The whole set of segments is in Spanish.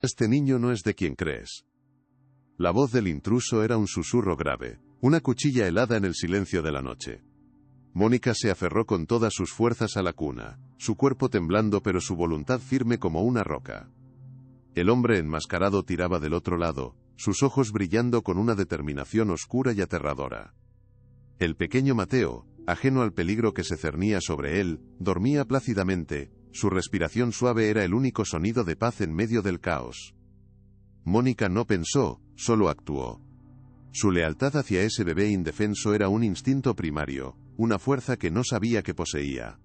Este niño no es de quien crees. La voz del intruso era un susurro grave, una cuchilla helada en el silencio de la noche. Mónica se aferró con todas sus fuerzas a la cuna, su cuerpo temblando pero su voluntad firme como una roca. El hombre enmascarado tiraba del otro lado, sus ojos brillando con una determinación oscura y aterradora. El pequeño Mateo, ajeno al peligro que se cernía sobre él, dormía plácidamente, su respiración suave era el único sonido de paz en medio del caos. Mónica no pensó, solo actuó. Su lealtad hacia ese bebé indefenso era un instinto primario, una fuerza que no sabía que poseía.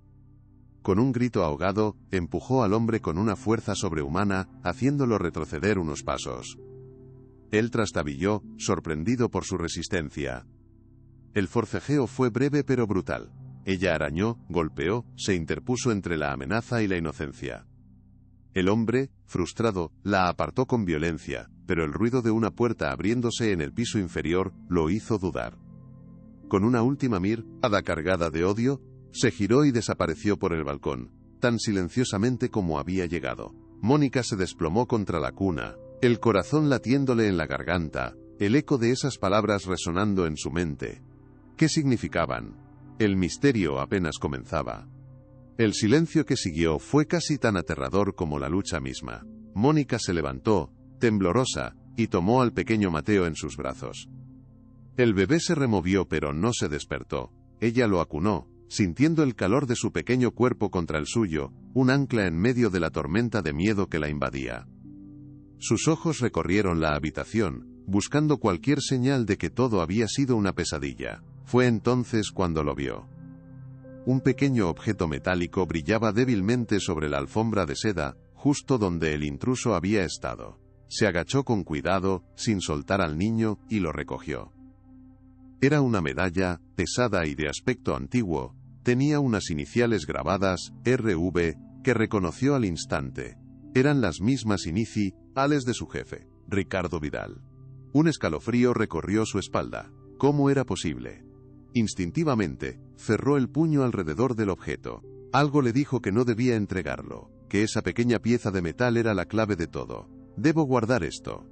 Con un grito ahogado, empujó al hombre con una fuerza sobrehumana, haciéndolo retroceder unos pasos. Él trastabilló, sorprendido por su resistencia. El forcejeo fue breve pero brutal. Ella arañó, golpeó, se interpuso entre la amenaza y la inocencia. El hombre, frustrado, la apartó con violencia, pero el ruido de una puerta abriéndose en el piso inferior lo hizo dudar. Con una última mirada cargada de odio, se giró y desapareció por el balcón, tan silenciosamente como había llegado. Mónica se desplomó contra la cuna, el corazón latiéndole en la garganta, el eco de esas palabras resonando en su mente. ¿Qué significaban? El misterio apenas comenzaba. El silencio que siguió fue casi tan aterrador como la lucha misma. Mónica se levantó, temblorosa, y tomó al pequeño Mateo en sus brazos. El bebé se removió pero no se despertó. Ella lo acunó, sintiendo el calor de su pequeño cuerpo contra el suyo, un ancla en medio de la tormenta de miedo que la invadía. Sus ojos recorrieron la habitación, buscando cualquier señal de que todo había sido una pesadilla. Fue entonces cuando lo vio. Un pequeño objeto metálico brillaba débilmente sobre la alfombra de seda, justo donde el intruso había estado. Se agachó con cuidado, sin soltar al niño, y lo recogió. Era una medalla, pesada y de aspecto antiguo, tenía unas iniciales grabadas, RV, que reconoció al instante. Eran las mismas iniciales de su jefe, Ricardo Vidal. Un escalofrío recorrió su espalda. ¿Cómo era posible? Instintivamente, cerró el puño alrededor del objeto. Algo le dijo que no debía entregarlo, que esa pequeña pieza de metal era la clave de todo. Debo guardar esto.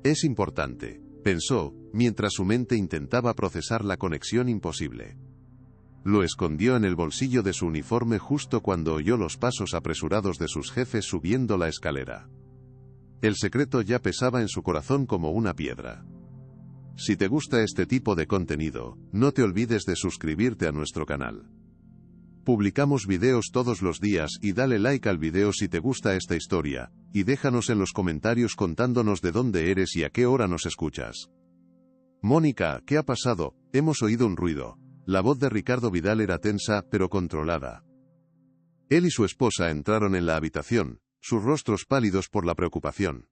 Es importante, pensó, mientras su mente intentaba procesar la conexión imposible. Lo escondió en el bolsillo de su uniforme justo cuando oyó los pasos apresurados de sus jefes subiendo la escalera. El secreto ya pesaba en su corazón como una piedra. Si te gusta este tipo de contenido, no te olvides de suscribirte a nuestro canal. Publicamos videos todos los días y dale like al video si te gusta esta historia, y déjanos en los comentarios contándonos de dónde eres y a qué hora nos escuchas. Mónica, ¿qué ha pasado? Hemos oído un ruido. La voz de Ricardo Vidal era tensa, pero controlada. Él y su esposa entraron en la habitación, sus rostros pálidos por la preocupación.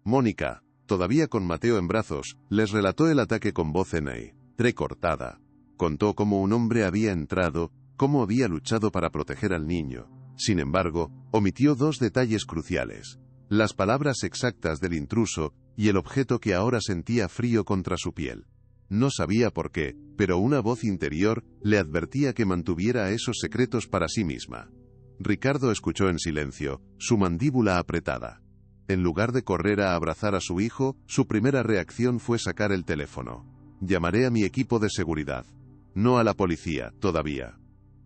Mónica, todavía con Mateo en brazos, les relató el ataque con voz entrecortada. Contó cómo un hombre había entrado, cómo había luchado para proteger al niño. Sin embargo, omitió dos detalles cruciales: las palabras exactas del intruso, y el objeto que ahora sentía frío contra su piel. No sabía por qué, pero una voz interior le advertía que mantuviera esos secretos para sí misma. Ricardo escuchó en silencio, su mandíbula apretada. En lugar de correr a abrazar a su hijo, su primera reacción fue sacar el teléfono. Llamaré a mi equipo de seguridad. No a la policía, todavía.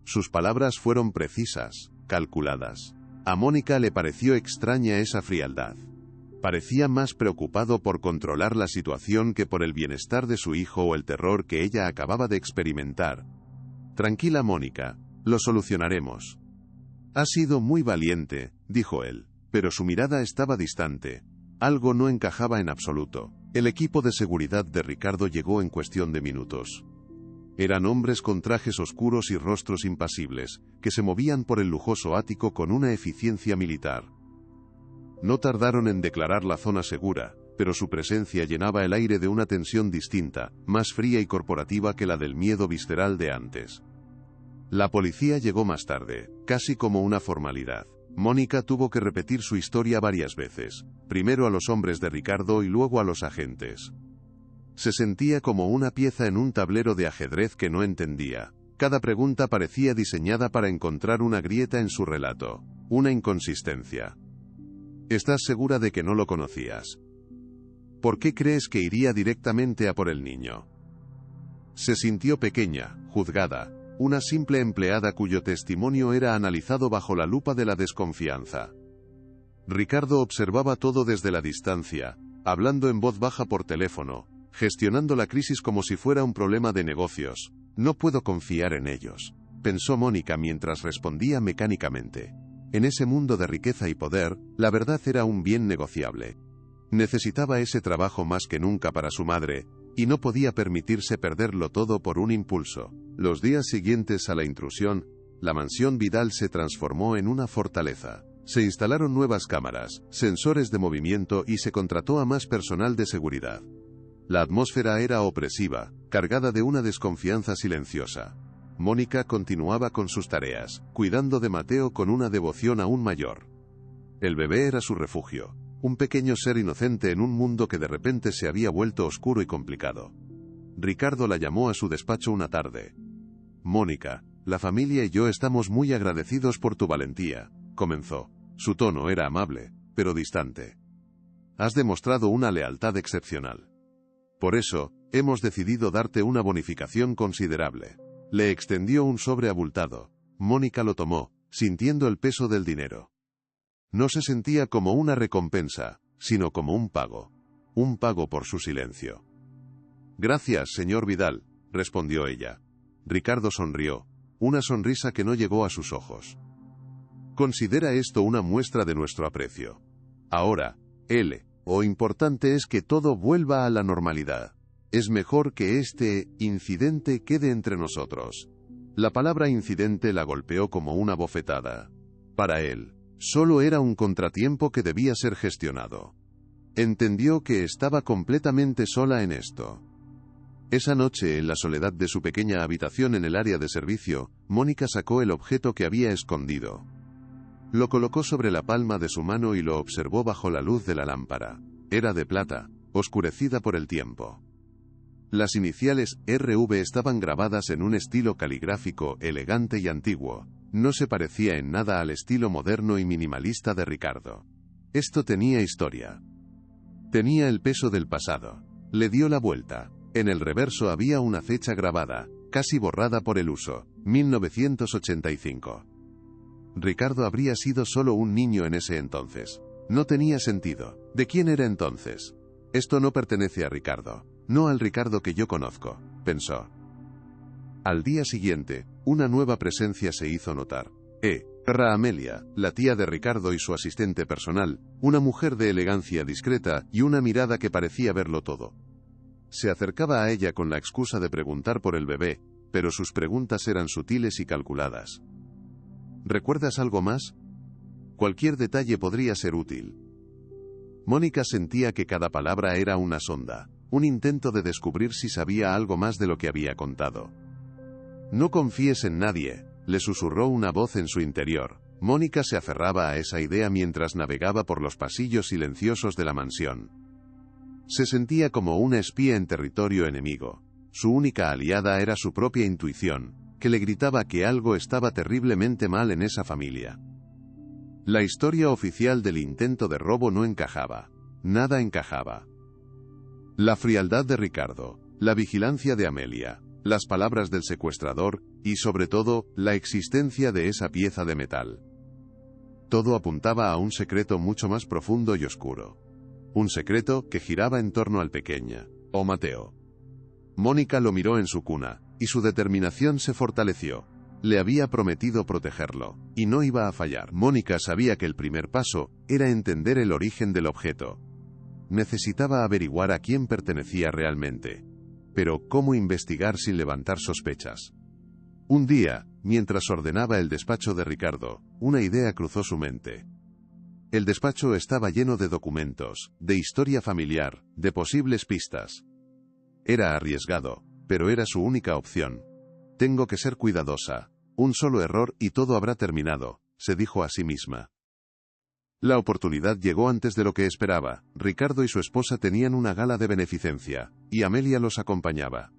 Sus palabras fueron precisas, calculadas. A Mónica le pareció extraña esa frialdad. Parecía más preocupado por controlar la situación que por el bienestar de su hijo o el terror que ella acababa de experimentar. Tranquila, Mónica, lo solucionaremos. Ha sido muy valiente, dijo él. Pero su mirada estaba distante. Algo no encajaba en absoluto. El equipo de seguridad de Ricardo llegó en cuestión de minutos. Eran hombres con trajes oscuros y rostros impasibles, que se movían por el lujoso ático con una eficiencia militar. No tardaron en declarar la zona segura, pero su presencia llenaba el aire de una tensión distinta, más fría y corporativa que la del miedo visceral de antes. La policía llegó más tarde, casi como una formalidad. Mónica tuvo que repetir su historia varias veces, primero a los hombres de Ricardo y luego a los agentes. Se sentía como una pieza en un tablero de ajedrez que no entendía. Cada pregunta parecía diseñada para encontrar una grieta en su relato, una inconsistencia. ¿Estás segura de que no lo conocías? ¿Por qué crees que iría directamente a por el niño? Se sintió pequeña, juzgada, una simple empleada cuyo testimonio era analizado bajo la lupa de la desconfianza. Ricardo observaba todo desde la distancia, hablando en voz baja por teléfono, gestionando la crisis como si fuera un problema de negocios. No puedo confiar en ellos, pensó Mónica mientras respondía mecánicamente. En ese mundo de riqueza y poder, la verdad era un bien negociable. Necesitaba ese trabajo más que nunca para su madre, y no podía permitirse perderlo todo por un impulso. Los días siguientes a la intrusión, la mansión Vidal se transformó en una fortaleza. Se instalaron nuevas cámaras, sensores de movimiento y se contrató a más personal de seguridad. La atmósfera era opresiva, cargada de una desconfianza silenciosa. Mónica continuaba con sus tareas, cuidando de Mateo con una devoción aún mayor. El bebé era su refugio, un pequeño ser inocente en un mundo que de repente se había vuelto oscuro y complicado. Ricardo la llamó a su despacho una tarde. «Mónica, la familia y yo estamos muy agradecidos por tu valentía», comenzó. Su tono era amable, pero distante. «Has demostrado una lealtad excepcional. Por eso, hemos decidido darte una bonificación considerable». Le extendió un sobre abultado. Mónica lo tomó, sintiendo el peso del dinero. No se sentía como una recompensa, sino como un pago. Un pago por su silencio. «Gracias, señor Vidal», respondió ella. Ricardo sonrió, una sonrisa que no llegó a sus ojos. «Considera esto una muestra de nuestro aprecio. Ahora, lo importante es que todo vuelva a la normalidad. Es mejor que este incidente quede entre nosotros». La palabra incidente la golpeó como una bofetada. Para él, solo era un contratiempo que debía ser gestionado. Entendió que estaba completamente sola en esto. Esa noche, en la soledad de su pequeña habitación en el área de servicio, Mónica sacó el objeto que había escondido. Lo colocó sobre la palma de su mano y lo observó bajo la luz de la lámpara. Era de plata, oscurecida por el tiempo. Las iniciales RV estaban grabadas en un estilo caligráfico elegante y antiguo. No se parecía en nada al estilo moderno y minimalista de Ricardo. Esto tenía historia. Tenía el peso del pasado. Le dio la vuelta. En el reverso había una fecha grabada, casi borrada por el uso, 1985. Ricardo habría sido solo un niño en ese entonces. No tenía sentido. ¿De quién era entonces? Esto no pertenece a Ricardo. No al Ricardo que yo conozco, pensó. Al día siguiente, una nueva presencia se hizo notar. Era Amelia, la tía de Ricardo y su asistente personal, una mujer de elegancia discreta y una mirada que parecía verlo todo. Se acercaba a ella con la excusa de preguntar por el bebé, pero sus preguntas eran sutiles y calculadas. ¿Recuerdas algo más? Cualquier detalle podría ser útil. Mónica sentía que cada palabra era una sonda, un intento de descubrir si sabía algo más de lo que había contado. «No confíes en nadie», le susurró una voz en su interior. Mónica se aferraba a esa idea mientras navegaba por los pasillos silenciosos de la mansión. Se sentía como una espía en territorio enemigo. Su única aliada era su propia intuición, que le gritaba que algo estaba terriblemente mal en esa familia. La historia oficial del intento de robo no encajaba. Nada encajaba. La frialdad de Ricardo, la vigilancia de Amelia, las palabras del secuestrador, y sobre todo, la existencia de esa pieza de metal. Todo apuntaba a un secreto mucho más profundo y oscuro. Un secreto que giraba en torno al pequeño, Mateo. Mónica lo miró en su cuna, y su determinación se fortaleció. Le había prometido protegerlo, y no iba a fallar. Mónica sabía que el primer paso era entender el origen del objeto. Necesitaba averiguar a quién pertenecía realmente. Pero, ¿cómo investigar sin levantar sospechas? Un día, mientras ordenaba el despacho de Ricardo, una idea cruzó su mente. El despacho estaba lleno de documentos, de historia familiar, de posibles pistas. Era arriesgado, pero era su única opción. «Tengo que ser cuidadosa. Un solo error y todo habrá terminado», se dijo a sí misma. La oportunidad llegó antes de lo que esperaba. Ricardo y su esposa tenían una gala de beneficencia, y Amelia los acompañaba.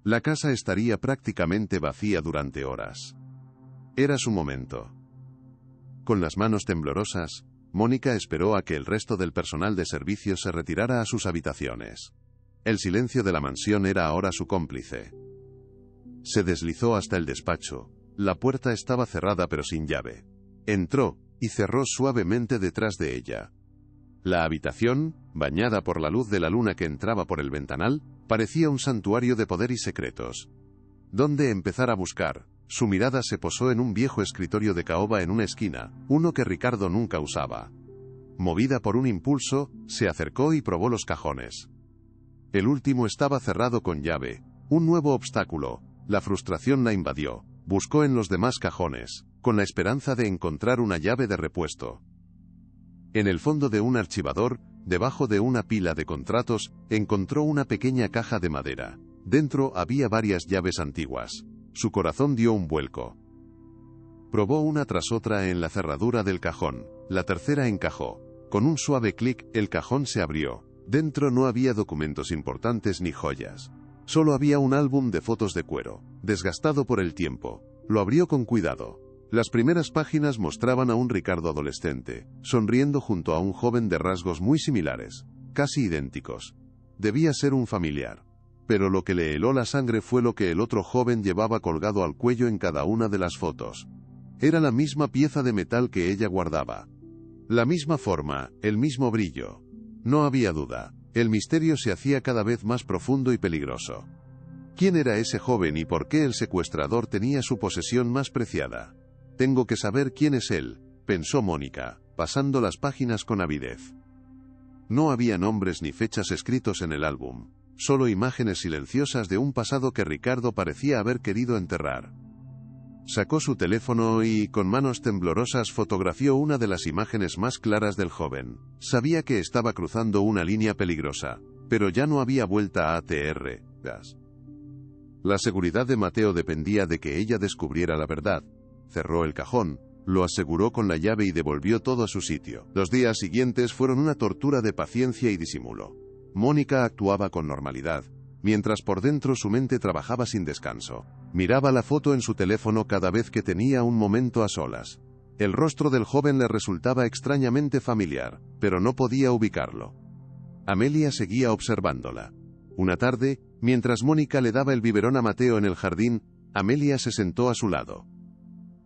La casa estaría prácticamente vacía durante horas. Era su momento. Con las manos temblorosas, Mónica esperó a que el resto del personal de servicio se retirara a sus habitaciones. El silencio de la mansión era ahora su cómplice. Se deslizó hasta el despacho. La puerta estaba cerrada pero sin llave. Entró, y cerró suavemente detrás de ella. La habitación, bañada por la luz de la luna que entraba por el ventanal, parecía un santuario de poder y secretos. ¿Dónde empezar a buscar? Su mirada se posó en un viejo escritorio de caoba en una esquina, uno que Ricardo nunca usaba. Movida por un impulso, se acercó y probó los cajones. El último estaba cerrado con llave. Un nuevo obstáculo. La frustración la invadió. Buscó en los demás cajones, con la esperanza de encontrar una llave de repuesto. En el fondo de un archivador, debajo de una pila de contratos, encontró una pequeña caja de madera. Dentro había varias llaves antiguas. Su corazón dio un vuelco. Probó una tras otra en la cerradura del cajón. La tercera encajó. Con un suave clic, el cajón se abrió. Dentro no había documentos importantes ni joyas. Solo había un álbum de fotos de cuero, desgastado por el tiempo. Lo abrió con cuidado. Las primeras páginas mostraban a un Ricardo adolescente, sonriendo junto a un joven de rasgos muy similares, casi idénticos. Debía ser un familiar. Pero lo que le heló la sangre fue lo que el otro joven llevaba colgado al cuello en cada una de las fotos. Era la misma pieza de metal que ella guardaba. La misma forma, el mismo brillo. No había duda. El misterio se hacía cada vez más profundo y peligroso. ¿Quién era ese joven y por qué el secuestrador tenía su posesión más preciada? Tengo que saber quién es él, pensó Mónica, pasando las páginas con avidez. No había nombres ni fechas escritos en el álbum, solo imágenes silenciosas de un pasado que Ricardo parecía haber querido enterrar. Sacó su teléfono y, con manos temblorosas, fotografió una de las imágenes más claras del joven. Sabía que estaba cruzando una línea peligrosa, pero ya no había vuelta atrás. La seguridad de Mateo dependía de que ella descubriera la verdad. Cerró el cajón, lo aseguró con la llave y devolvió todo a su sitio. Los días siguientes fueron una tortura de paciencia y disimulo. Mónica actuaba con normalidad, mientras por dentro su mente trabajaba sin descanso. Miraba la foto en su teléfono cada vez que tenía un momento a solas. El rostro del joven le resultaba extrañamente familiar, pero no podía ubicarlo. Amelia seguía observándola. Una tarde, mientras Mónica le daba el biberón a Mateo en el jardín, Amelia se sentó a su lado.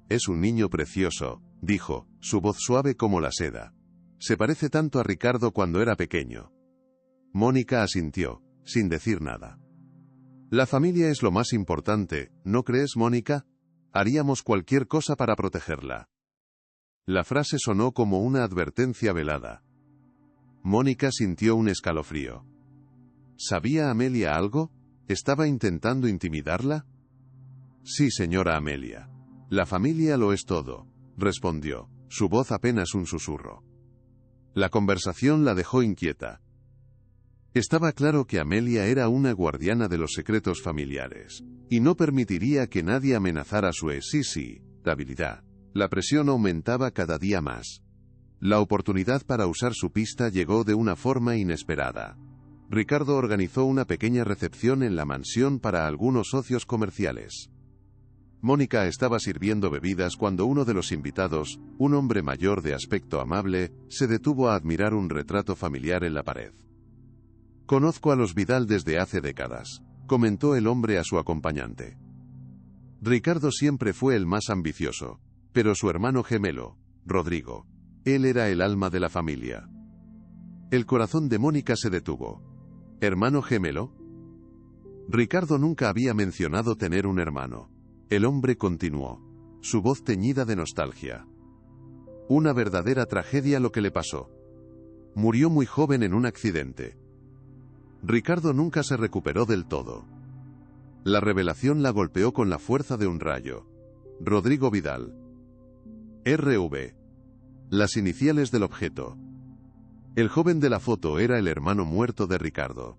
«Es un niño precioso», dijo, su voz suave como la seda. «Se parece tanto a Ricardo cuando era pequeño». Mónica asintió, sin decir nada. «La familia es lo más importante, ¿no crees, Mónica? Haríamos cualquier cosa para protegerla». La frase sonó como una advertencia velada. Mónica sintió un escalofrío. ¿Sabía Amelia algo? ¿Estaba intentando intimidarla? «Sí, señora Amelia. La familia lo es todo», respondió, su voz apenas un susurro. La conversación la dejó inquieta. Estaba claro que Amelia era una guardiana de los secretos familiares, y no permitiría que nadie amenazara su estabilidad. La presión aumentaba cada día más. La oportunidad para usar su pista llegó de una forma inesperada. Ricardo organizó una pequeña recepción en la mansión para algunos socios comerciales. Mónica estaba sirviendo bebidas cuando uno de los invitados, un hombre mayor de aspecto amable, se detuvo a admirar un retrato familiar en la pared. «Conozco a los Vidal desde hace décadas», comentó el hombre a su acompañante. Ricardo siempre fue el más ambicioso, pero su hermano gemelo, Rodrigo, él era el alma de la familia. El corazón de Mónica se detuvo. ¿Hermano gemelo? Ricardo nunca había mencionado tener un hermano. El hombre continuó, su voz teñida de nostalgia. Una verdadera tragedia lo que le pasó. Murió muy joven en un accidente. Ricardo nunca se recuperó del todo. La revelación la golpeó con la fuerza de un rayo. Rodrigo Vidal. RV. Las iniciales del objeto. El joven de la foto era el hermano muerto de Ricardo.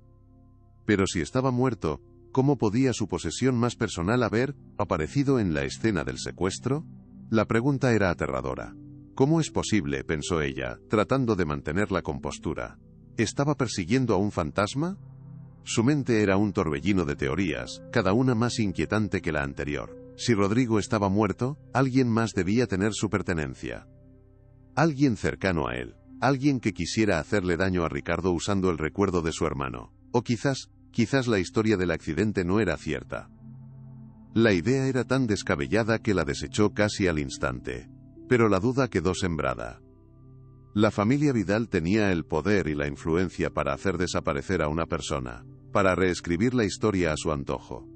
Pero si estaba muerto, ¿cómo podía su posesión más personal haber aparecido en la escena del secuestro? La pregunta era aterradora. ¿Cómo es posible?, pensó ella, tratando de mantener la compostura. ¿Estaba persiguiendo a un fantasma? Su mente era un torbellino de teorías, cada una más inquietante que la anterior. Si Rodrigo estaba muerto, alguien más debía tener su pertenencia. Alguien cercano a él. Alguien que quisiera hacerle daño a Ricardo usando el recuerdo de su hermano. O quizás la historia del accidente no era cierta. La idea era tan descabellada que la desechó casi al instante. Pero la duda quedó sembrada. La familia Vidal tenía el poder y la influencia para hacer desaparecer a una persona, para reescribir la historia a su antojo.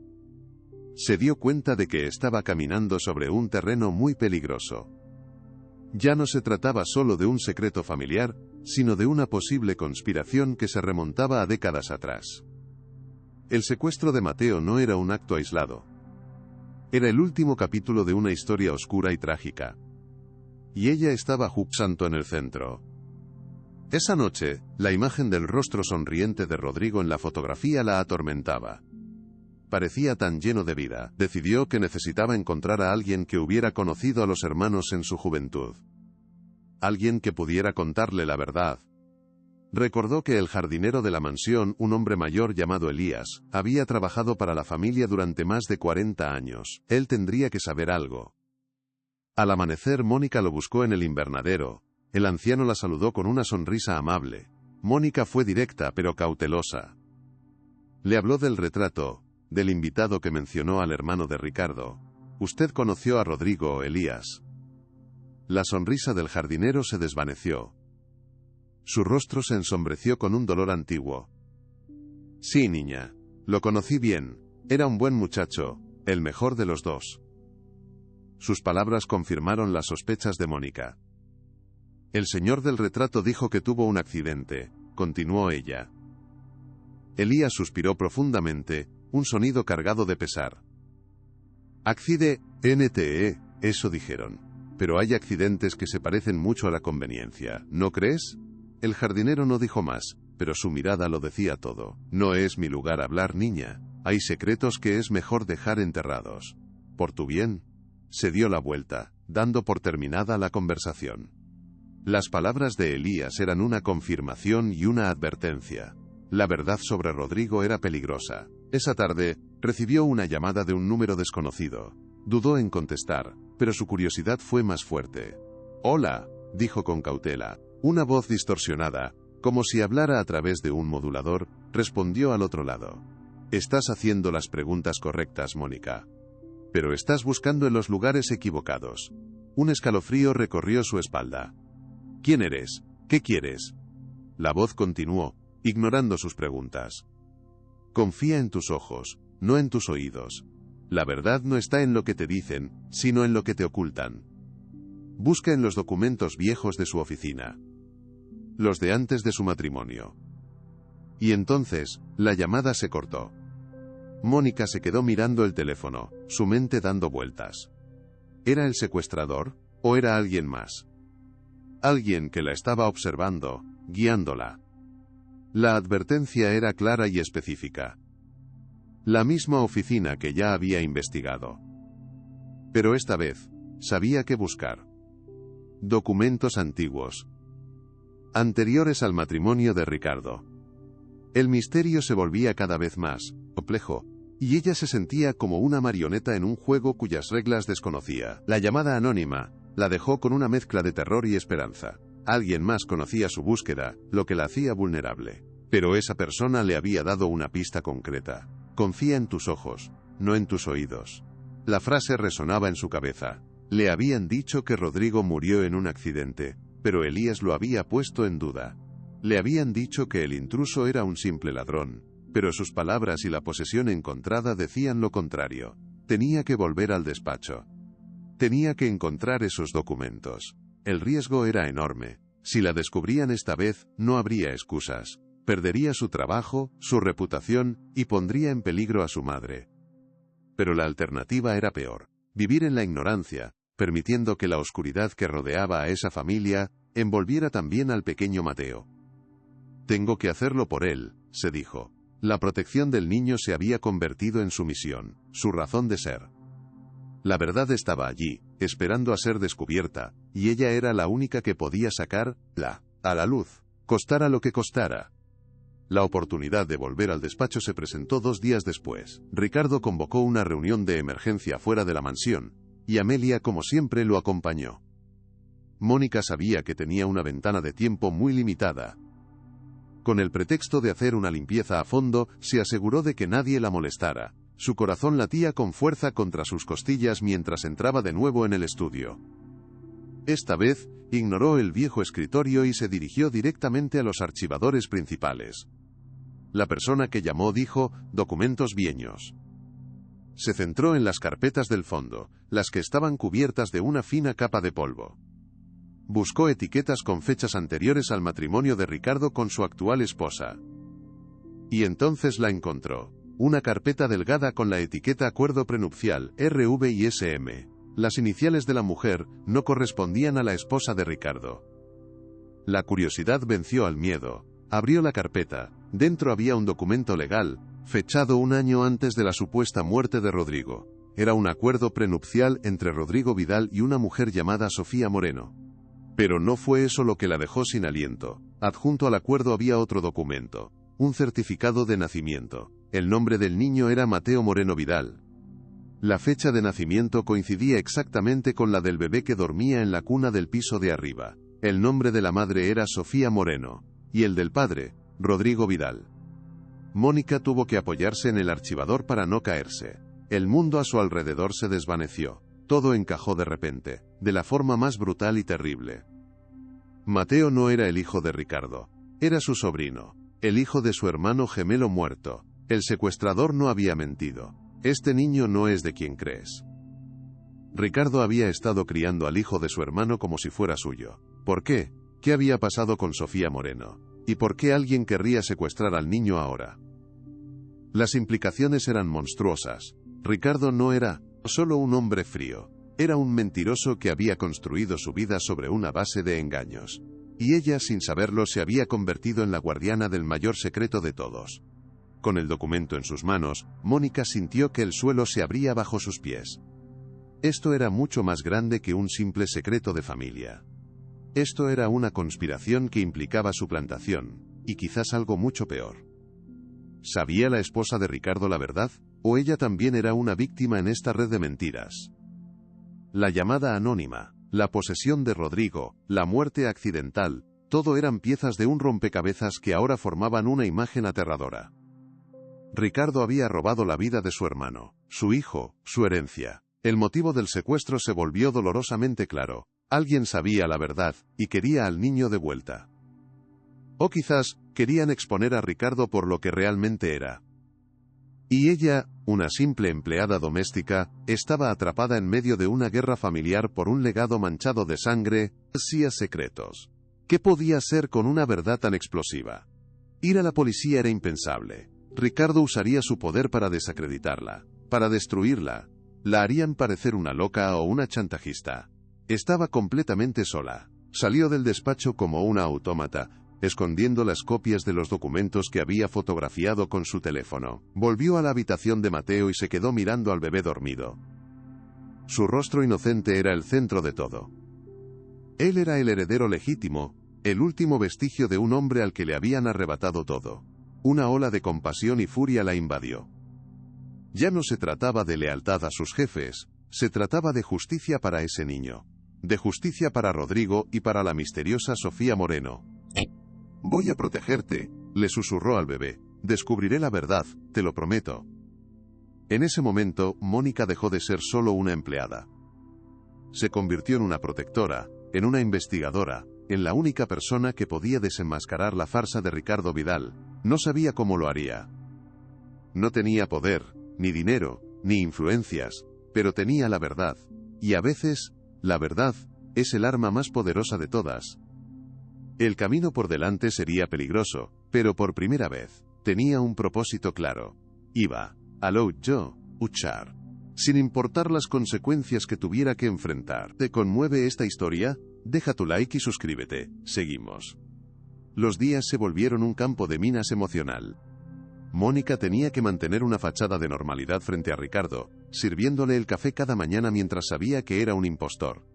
Se dio cuenta de que estaba caminando sobre un terreno muy peligroso. Ya no se trataba solo de un secreto familiar, sino de una posible conspiración que se remontaba a décadas atrás. El secuestro de Mateo no era un acto aislado. Era el último capítulo de una historia oscura y trágica. Y ella estaba justo en el centro. Esa noche, la imagen del rostro sonriente de Rodrigo en la fotografía la atormentaba. Parecía tan lleno de vida. Decidió que necesitaba encontrar a alguien que hubiera conocido a los hermanos en su juventud. Alguien que pudiera contarle la verdad. Recordó que el jardinero de la mansión, un hombre mayor llamado Elías, había trabajado para la familia durante más de 40 años. Él tendría que saber algo. Al amanecer, Mónica lo buscó en el invernadero. El anciano la saludó con una sonrisa amable. Mónica fue directa pero cautelosa. Le habló del retrato, del invitado que mencionó al hermano de Ricardo. «Usted conoció a Rodrigo, Elías». La sonrisa del jardinero se desvaneció. Su rostro se ensombreció con un dolor antiguo. «Sí, niña. Lo conocí bien. Era un buen muchacho, el mejor de los dos». Sus palabras confirmaron las sospechas de Mónica. «El señor del retrato dijo que tuvo un accidente», continuó ella. Elías suspiró profundamente, un sonido cargado de pesar. «Accidente, eso dijeron. Pero hay accidentes que se parecen mucho a la conveniencia, ¿no crees?» El jardinero no dijo más, pero su mirada lo decía todo. «No es mi lugar hablar, niña. Hay secretos que es mejor dejar enterrados. Por tu bien». Se dio la vuelta, dando por terminada la conversación. Las palabras de Elías eran una confirmación y una advertencia. La verdad sobre Rodrigo era peligrosa. Esa tarde, recibió una llamada de un número desconocido. Dudó en contestar, pero su curiosidad fue más fuerte. «Hola», dijo con cautela. Una voz distorsionada, como si hablara a través de un modulador, respondió al otro lado. «Estás haciendo las preguntas correctas, Mónica. Pero estás buscando en los lugares equivocados». Un escalofrío recorrió su espalda. «¿Quién eres? ¿Qué quieres?». La voz continuó, ignorando sus preguntas. «Confía en tus ojos, no en tus oídos. La verdad no está en lo que te dicen, sino en lo que te ocultan. Busca en los documentos viejos de su oficina. Los de antes de su matrimonio». Y entonces, la llamada se cortó. Mónica se quedó mirando el teléfono, su mente dando vueltas. ¿Era el secuestrador? ¿O era alguien más? Alguien que la estaba observando, guiándola. La advertencia era clara y específica. La misma oficina que ya había investigado. Pero esta vez, sabía qué buscar. Documentos antiguos. Anteriores al matrimonio de Ricardo. El misterio se volvía cada vez más complejo, y ella se sentía como una marioneta en un juego cuyas reglas desconocía. La llamada anónima la dejó con una mezcla de terror y esperanza. Alguien más conocía su búsqueda, lo que la hacía vulnerable. Pero esa persona le había dado una pista concreta. «Confía en tus ojos, no en tus oídos». La frase resonaba en su cabeza. Le habían dicho que Rodrigo murió en un accidente, pero Elías lo había puesto en duda. Le habían dicho que el intruso era un simple ladrón, pero sus palabras y la posesión encontrada decían lo contrario. Tenía que volver al despacho. Tenía que encontrar esos documentos. El riesgo era enorme. Si la descubrían esta vez, no habría excusas. Perdería su trabajo, su reputación, y pondría en peligro a su madre. Pero la alternativa era peor. Vivir en la ignorancia, permitiendo que la oscuridad que rodeaba a esa familia, envolviera también al pequeño Mateo. «Tengo que hacerlo por él», se dijo. La protección del niño se había convertido en su misión, su razón de ser. La verdad estaba allí, esperando a ser descubierta, y ella era la única que podía sacarla a la luz, costara lo que costara. La oportunidad de volver al despacho se presentó 2 días después. Ricardo convocó una reunión de emergencia fuera de la mansión, y Amelia como siempre lo acompañó. Mónica sabía que tenía una ventana de tiempo muy limitada. Con el pretexto de hacer una limpieza a fondo, se aseguró de que nadie la molestara. Su corazón latía con fuerza contra sus costillas mientras entraba de nuevo en el estudio. Esta vez, ignoró el viejo escritorio y se dirigió directamente a los archivadores principales. La persona que llamó dijo, documentos vieños. Se centró en las carpetas del fondo, las que estaban cubiertas de una fina capa de polvo. Buscó etiquetas con fechas anteriores al matrimonio de Ricardo con su actual esposa. Y entonces la encontró. Una carpeta delgada con la etiqueta Acuerdo Prenupcial, RV y SM. Las iniciales de la mujer no correspondían a la esposa de Ricardo. La curiosidad venció al miedo. Abrió la carpeta. Dentro había un documento legal, fechado un año antes de la supuesta muerte de Rodrigo. Era un acuerdo prenupcial entre Rodrigo Vidal y una mujer llamada Sofía Moreno. Pero no fue eso lo que la dejó sin aliento. Adjunto al acuerdo había otro documento. Un certificado de nacimiento. El nombre del niño era Mateo Moreno Vidal. La fecha de nacimiento coincidía exactamente con la del bebé que dormía en la cuna del piso de arriba. El nombre de la madre era Sofía Moreno. Y el del padre, Rodrigo Vidal. Mónica tuvo que apoyarse en el archivador para no caerse. El mundo a su alrededor se desvaneció. Todo encajó de repente, de la forma más brutal y terrible. Mateo no era el hijo de Ricardo. Era su sobrino. El hijo de su hermano gemelo muerto. El secuestrador no había mentido. Este niño no es de quien crees. Ricardo había estado criando al hijo de su hermano como si fuera suyo. ¿Por qué? ¿Qué había pasado con Sofía Moreno? ¿Y por qué alguien querría secuestrar al niño ahora? Las implicaciones eran monstruosas. Ricardo no era solo un hombre frío. Era un mentiroso que había construido su vida sobre una base de engaños. Y ella, sin saberlo, se había convertido en la guardiana del mayor secreto de todos. Con el documento en sus manos, Mónica sintió que el suelo se abría bajo sus pies. Esto era mucho más grande que un simple secreto de familia. Esto era una conspiración que implicaba suplantación, y quizás algo mucho peor. ¿Sabía la esposa de Ricardo la verdad? ¿O ella también era una víctima en esta red de mentiras? La llamada anónima, la posesión de Rodrigo, la muerte accidental, todo eran piezas de un rompecabezas que ahora formaban una imagen aterradora. Ricardo había robado la vida de su hermano, su hijo, su herencia. El motivo del secuestro se volvió dolorosamente claro. Alguien sabía la verdad, y quería al niño de vuelta. O quizás, querían exponer a Ricardo por lo que realmente era. Y ella, una simple empleada doméstica, estaba atrapada en medio de una guerra familiar por un legado manchado de sangre, hacía secretos. ¿Qué podía hacer con una verdad tan explosiva? Ir a la policía era impensable. Ricardo usaría su poder para desacreditarla, para destruirla. La harían parecer una loca o una chantajista. Estaba completamente sola. Salió del despacho como una autómata, escondiendo las copias de los documentos que había fotografiado con su teléfono. Volvió a la habitación de Mateo y se quedó mirando al bebé dormido. Su rostro inocente era el centro de todo. Él era el heredero legítimo, el último vestigio de un hombre al que le habían arrebatado todo. Una ola de compasión y furia la invadió. Ya no se trataba de lealtad a sus jefes, se trataba de justicia para ese niño. De justicia para Rodrigo y para la misteriosa Sofía Moreno. «Voy a protegerte», le susurró al bebé. «Descubriré la verdad, te lo prometo». En ese momento, Mónica dejó de ser solo una empleada. Se convirtió en una protectora, en una investigadora, en la única persona que podía desenmascarar la farsa de Ricardo Vidal. No sabía cómo lo haría. No tenía poder, ni dinero, ni influencias, pero tenía la verdad. Y a veces, la verdad es el arma más poderosa de todas. El camino por delante sería peligroso, pero por primera vez, tenía un propósito claro. Iba a luchar. Sin importar las consecuencias que tuviera que enfrentar. ¿Te conmueve esta historia? Deja tu like y suscríbete. Seguimos. Los días se volvieron un campo de minas emocional. Mónica tenía que mantener una fachada de normalidad frente a Ricardo, sirviéndole el café cada mañana mientras sabía que era un impostor.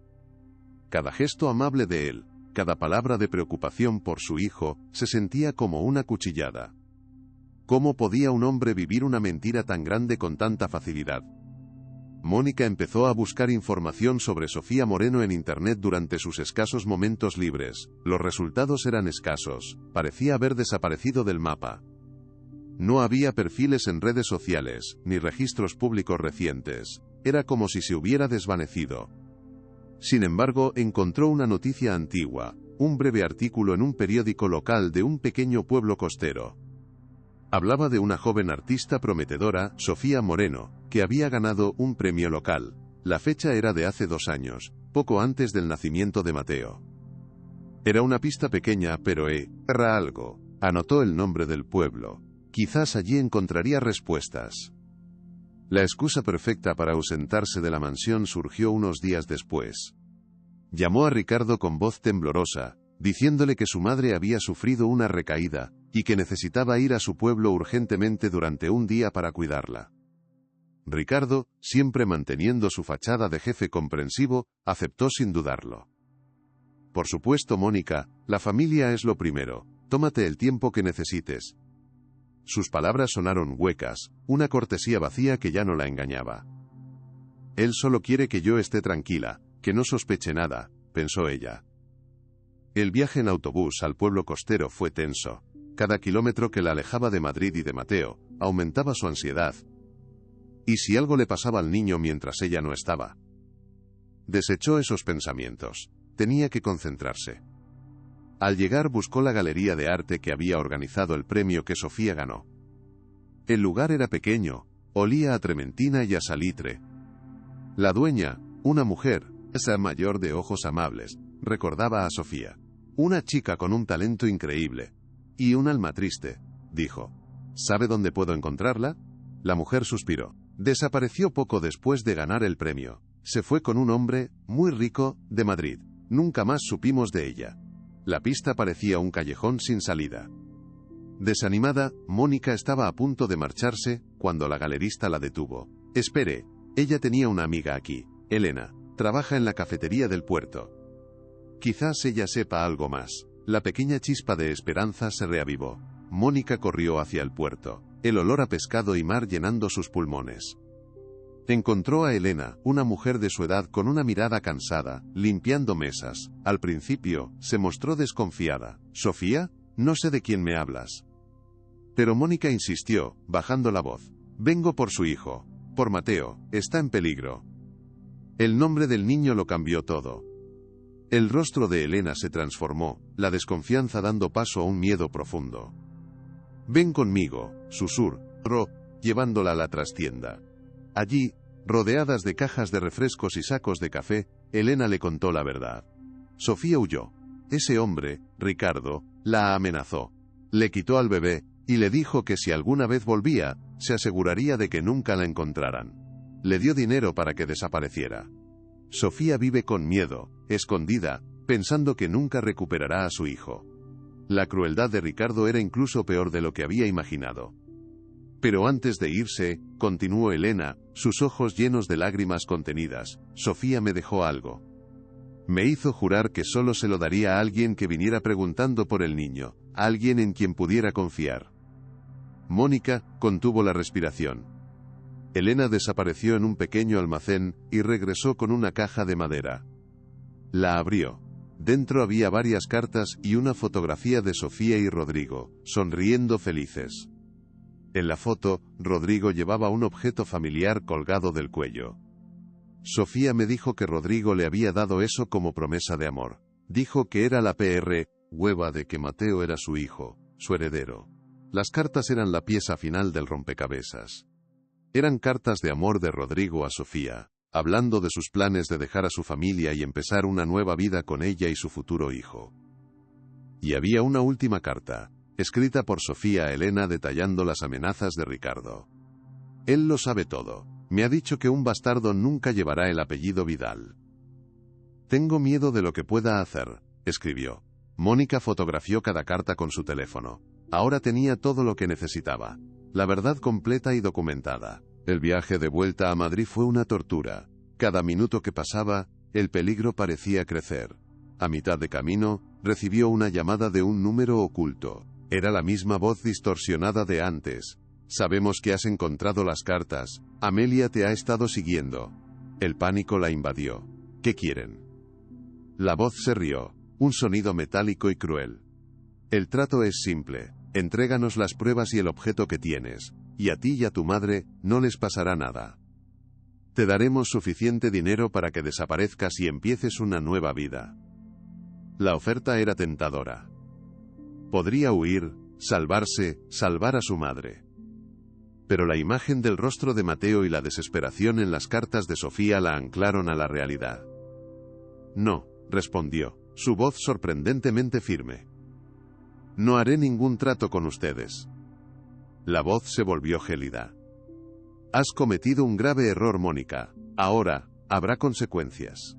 Cada gesto amable de él, cada palabra de preocupación por su hijo, se sentía como una cuchillada. ¿Cómo podía un hombre vivir una mentira tan grande con tanta facilidad? Mónica empezó a buscar información sobre Sofía Moreno en Internet durante sus escasos momentos libres. Los resultados eran escasos. Parecía haber desaparecido del mapa. No había perfiles en redes sociales, ni registros públicos recientes. Era como si se hubiera desvanecido. Sin embargo, encontró una noticia antigua, un breve artículo en un periódico local de un pequeño pueblo costero. Hablaba de una joven artista prometedora, Sofía Moreno, que había ganado un premio local. La fecha era de hace 2 años, poco antes del nacimiento de Mateo. Era una pista pequeña, pero era algo. Anotó el nombre del pueblo. Quizás allí encontraría respuestas. La excusa perfecta para ausentarse de la mansión surgió unos días después. Llamó a Ricardo con voz temblorosa, diciéndole que su madre había sufrido una recaída, y que necesitaba ir a su pueblo urgentemente durante un día para cuidarla. Ricardo, siempre manteniendo su fachada de jefe comprensivo, aceptó sin dudarlo. Por supuesto, Mónica, la familia es lo primero, tómate el tiempo que necesites. Sus palabras sonaron huecas, una cortesía vacía que ya no la engañaba. Él solo quiere que yo esté tranquila, que no sospeche nada, pensó ella. El viaje en autobús al pueblo costero fue tenso. Cada kilómetro que la alejaba de Madrid y de Mateo, aumentaba su ansiedad. ¿Y si algo le pasaba al niño mientras ella no estaba? Desechó esos pensamientos. Tenía que concentrarse. Al llegar buscó la galería de arte que había organizado el premio que Sofía ganó. El lugar era pequeño, olía a trementina y a salitre. La dueña, una mujer, esa mayor de ojos amables, recordaba a Sofía. Una chica con un talento increíble. Y un alma triste, dijo. ¿Sabe dónde puedo encontrarla? La mujer suspiró. Desapareció poco después de ganar el premio. Se fue con un hombre, muy rico, de Madrid. Nunca más supimos de ella. La pista parecía un callejón sin salida. Desanimada, Mónica estaba a punto de marcharse, cuando la galerista la detuvo. Espere, ella tenía una amiga aquí, Elena. Trabaja en la cafetería del puerto. Quizás ella sepa algo más. La pequeña chispa de esperanza se reavivó. Mónica corrió hacia el puerto, el olor a pescado y mar llenando sus pulmones. Encontró a Elena, una mujer de su edad con una mirada cansada, limpiando mesas. Al principio, se mostró desconfiada. ¿Sofía? No sé de quién me hablas. Pero Mónica insistió, bajando la voz. Vengo por su hijo. Por Mateo, está en peligro. El nombre del niño lo cambió todo. El rostro de Elena se transformó, la desconfianza dando paso a un miedo profundo. Ven conmigo, susurró, llevándola a la trastienda. Allí, rodeadas de cajas de refrescos y sacos de café, Elena le contó la verdad. Sofía huyó. Ese hombre, Ricardo, la amenazó. Le quitó al bebé, y le dijo que si alguna vez volvía, se aseguraría de que nunca la encontraran. Le dio dinero para que desapareciera. Sofía vive con miedo, escondida, pensando que nunca recuperará a su hijo. La crueldad de Ricardo era incluso peor de lo que había imaginado. Pero antes de irse, continuó Elena, sus ojos llenos de lágrimas contenidas, Sofía me dejó algo. Me hizo jurar que solo se lo daría a alguien que viniera preguntando por el niño, a alguien en quien pudiera confiar. Mónica contuvo la respiración. Elena desapareció en un pequeño almacén y regresó con una caja de madera. La abrió. Dentro había varias cartas y una fotografía de Sofía y Rodrigo, sonriendo felices. En la foto, Rodrigo llevaba un objeto familiar colgado del cuello. Sofía me dijo que Rodrigo le había dado eso como promesa de amor. Dijo que era la prueba de que Mateo era su hijo, su heredero. Las cartas eran la pieza final del rompecabezas. Eran cartas de amor de Rodrigo a Sofía, hablando de sus planes de dejar a su familia y empezar una nueva vida con ella y su futuro hijo. Y había una última carta, escrita por Sofía a Elena detallando las amenazas de Ricardo. Él lo sabe todo. Me ha dicho que un bastardo nunca llevará el apellido Vidal. Tengo miedo de lo que pueda hacer, escribió. Mónica fotografió cada carta con su teléfono. Ahora tenía todo lo que necesitaba. La verdad completa y documentada. El viaje de vuelta a Madrid fue una tortura. Cada minuto que pasaba, el peligro parecía crecer. A mitad de camino, recibió una llamada de un número oculto. Era la misma voz distorsionada de antes. Sabemos que has encontrado las cartas. Amelia te ha estado siguiendo. El pánico la invadió. ¿Qué quieren? La voz se rió, un sonido metálico y cruel. El trato es simple. Entréganos las pruebas y el objeto que tienes, y a ti y a tu madre no les pasará nada. Te daremos suficiente dinero para que desaparezcas y empieces una nueva vida. La oferta era tentadora. Podría huir, salvarse, salvar a su madre. Pero la imagen del rostro de Mateo y la desesperación en las cartas de Sofía la anclaron a la realidad. No, respondió, su voz sorprendentemente firme. No haré ningún trato con ustedes. La voz se volvió gélida. Has cometido un grave error, Mónica. Ahora, habrá consecuencias.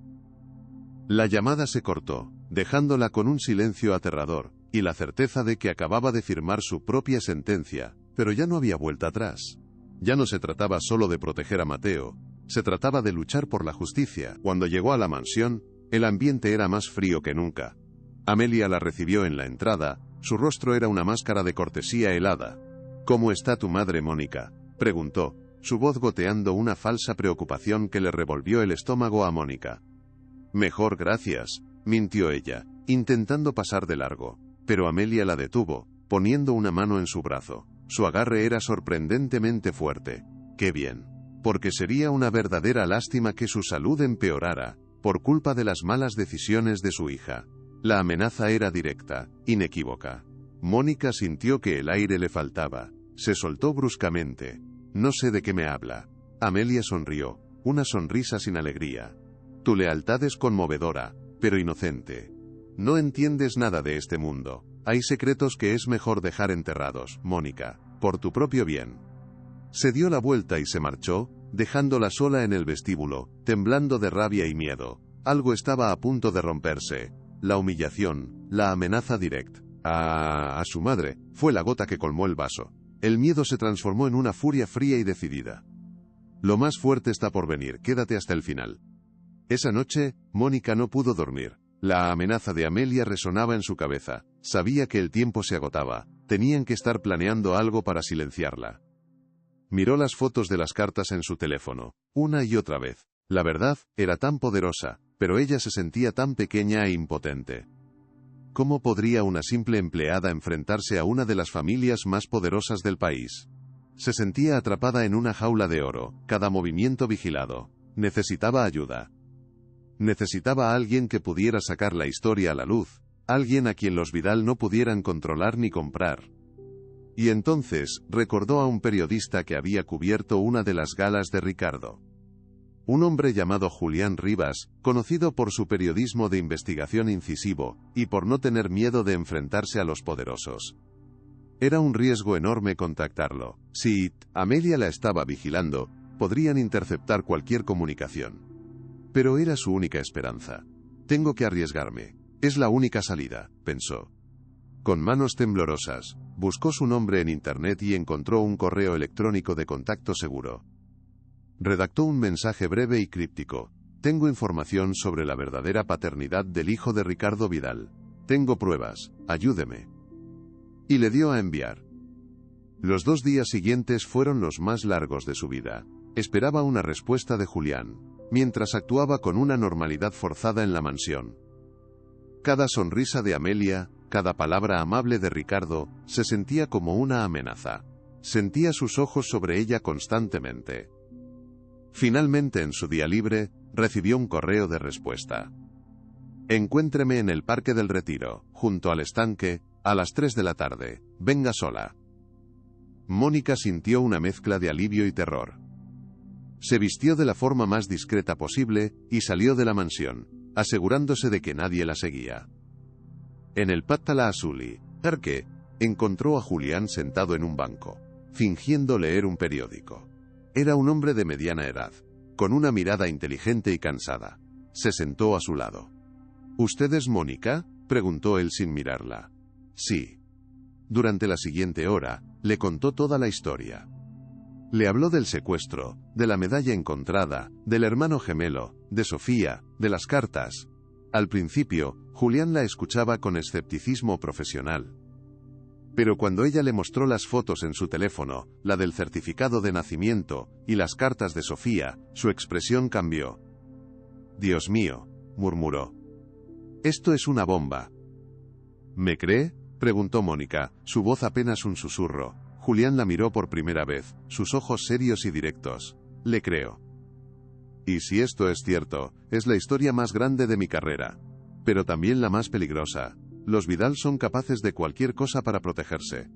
La llamada se cortó, dejándola con un silencio aterrador, y la certeza de que acababa de firmar su propia sentencia, pero ya no había vuelta atrás. Ya no se trataba solo de proteger a Mateo, se trataba de luchar por la justicia. Cuando llegó a la mansión, el ambiente era más frío que nunca. Amelia la recibió en la entrada, su rostro era una máscara de cortesía helada. ¿Cómo está tu madre, Mónica?, preguntó, su voz goteando una falsa preocupación que le revolvió el estómago a Mónica. Mejor, gracias, mintió ella, intentando pasar de largo, pero Amelia la detuvo, poniendo una mano en su brazo. Su agarre era sorprendentemente fuerte. ¡Qué bien! Porque sería una verdadera lástima que su salud empeorara, por culpa de las malas decisiones de su hija. La amenaza era directa, inequívoca. Mónica sintió que el aire le faltaba. Se soltó bruscamente. No sé de qué me habla. Amelia sonrió, una sonrisa sin alegría. Tu lealtad es conmovedora, pero inocente. No entiendes nada de este mundo. Hay secretos que es mejor dejar enterrados, Mónica, por tu propio bien. Se dio la vuelta y se marchó, dejándola sola en el vestíbulo, temblando de rabia y miedo. Algo estaba a punto de romperse. La humillación, la amenaza directa a su madre, fue la gota que colmó el vaso. El miedo se transformó en una furia fría y decidida. Lo más fuerte está por venir, quédate hasta el final. Esa noche, Mónica no pudo dormir. La amenaza de Amelia resonaba en su cabeza. Sabía que el tiempo se agotaba. Tenían que estar planeando algo para silenciarla. Miró las fotos de las cartas en su teléfono, una y otra vez. La verdad, era tan poderosa, pero ella se sentía tan pequeña e impotente. ¿Cómo podría una simple empleada enfrentarse a una de las familias más poderosas del país? Se sentía atrapada en una jaula de oro, cada movimiento vigilado. Necesitaba ayuda. Necesitaba a alguien que pudiera sacar la historia a la luz, alguien a quien los Vidal no pudieran controlar ni comprar. Y entonces, recordó a un periodista que había cubierto una de las galas de Ricardo. Un hombre llamado Julián Rivas, conocido por su periodismo de investigación incisivo, y por no tener miedo de enfrentarse a los poderosos. Era un riesgo enorme contactarlo. Si Amelia la estaba vigilando, podrían interceptar cualquier comunicación. Pero era su única esperanza. Tengo que arriesgarme. Es la única salida, pensó. Con manos temblorosas, buscó su nombre en Internet y encontró un correo electrónico de contacto seguro. Redactó un mensaje breve y críptico. Tengo información sobre la verdadera paternidad del hijo de Ricardo Vidal. Tengo pruebas, ayúdeme. Y le dio a enviar. Los 2 días siguientes fueron los más largos de su vida. Esperaba una respuesta de Julián, mientras actuaba con una normalidad forzada en la mansión. Cada sonrisa de Amelia, cada palabra amable de Ricardo, se sentía como una amenaza. Sentía sus ojos sobre ella constantemente. Finalmente, en su día libre, recibió un correo de respuesta. Encuéntreme en el Parque del Retiro, junto al estanque, a las 3 de la tarde. Venga sola. Mónica sintió una mezcla de alivio y terror. Se vistió de la forma más discreta posible, y salió de la mansión, asegurándose de que nadie la seguía. En el Pattala Azuli, Parque, encontró a Julián sentado en un banco, fingiendo leer un periódico. Era un hombre de mediana edad, con una mirada inteligente y cansada. Se sentó a su lado. ¿Usted es Mónica?, preguntó él sin mirarla. Sí. Durante la siguiente hora, le contó toda la historia. Le habló del secuestro, de la medalla encontrada, del hermano gemelo, de Sofía, de las cartas. Al principio, Julián la escuchaba con escepticismo profesional. Pero cuando ella le mostró las fotos en su teléfono, la del certificado de nacimiento, y las cartas de Sofía, su expresión cambió. «Dios mío», murmuró. «Esto es una bomba». «¿Me cree?», preguntó Mónica, su voz apenas un susurro. Julián la miró por primera vez, sus ojos serios y directos. «Le creo. Y si esto es cierto, es la historia más grande de mi carrera. Pero también la más peligrosa. Los Vidal son capaces de cualquier cosa para protegerse».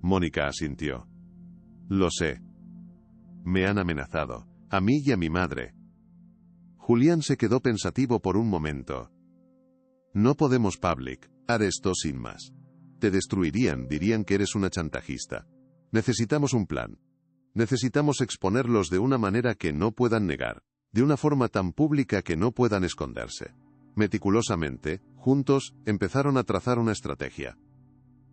Mónica asintió. «Lo sé. Me han amenazado, a mí y a mi madre». Julián se quedó pensativo por un momento. «No podemos, Pavlik, haré esto sin más. Te destruirían, dirían que eres una chantajista. Necesitamos un plan. Necesitamos exponerlos de una manera que no puedan negar, de una forma tan pública que no puedan esconderse». Meticulosamente, juntos, empezaron a trazar una estrategia.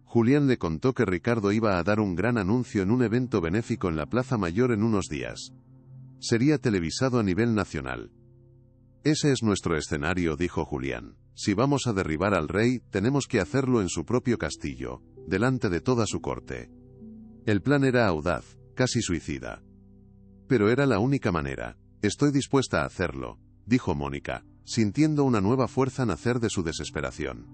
Julián le contó que Ricardo iba a dar un gran anuncio en un evento benéfico en la Plaza Mayor en unos días. Sería televisado a nivel nacional. «Ese es nuestro escenario», dijo Julián. «Si vamos a derribar al rey, tenemos que hacerlo en su propio castillo, delante de toda su corte». El plan era audaz, casi suicida. Pero era la única manera. «Estoy dispuesta a hacerlo», dijo Mónica, sintiendo una nueva fuerza nacer de su desesperación.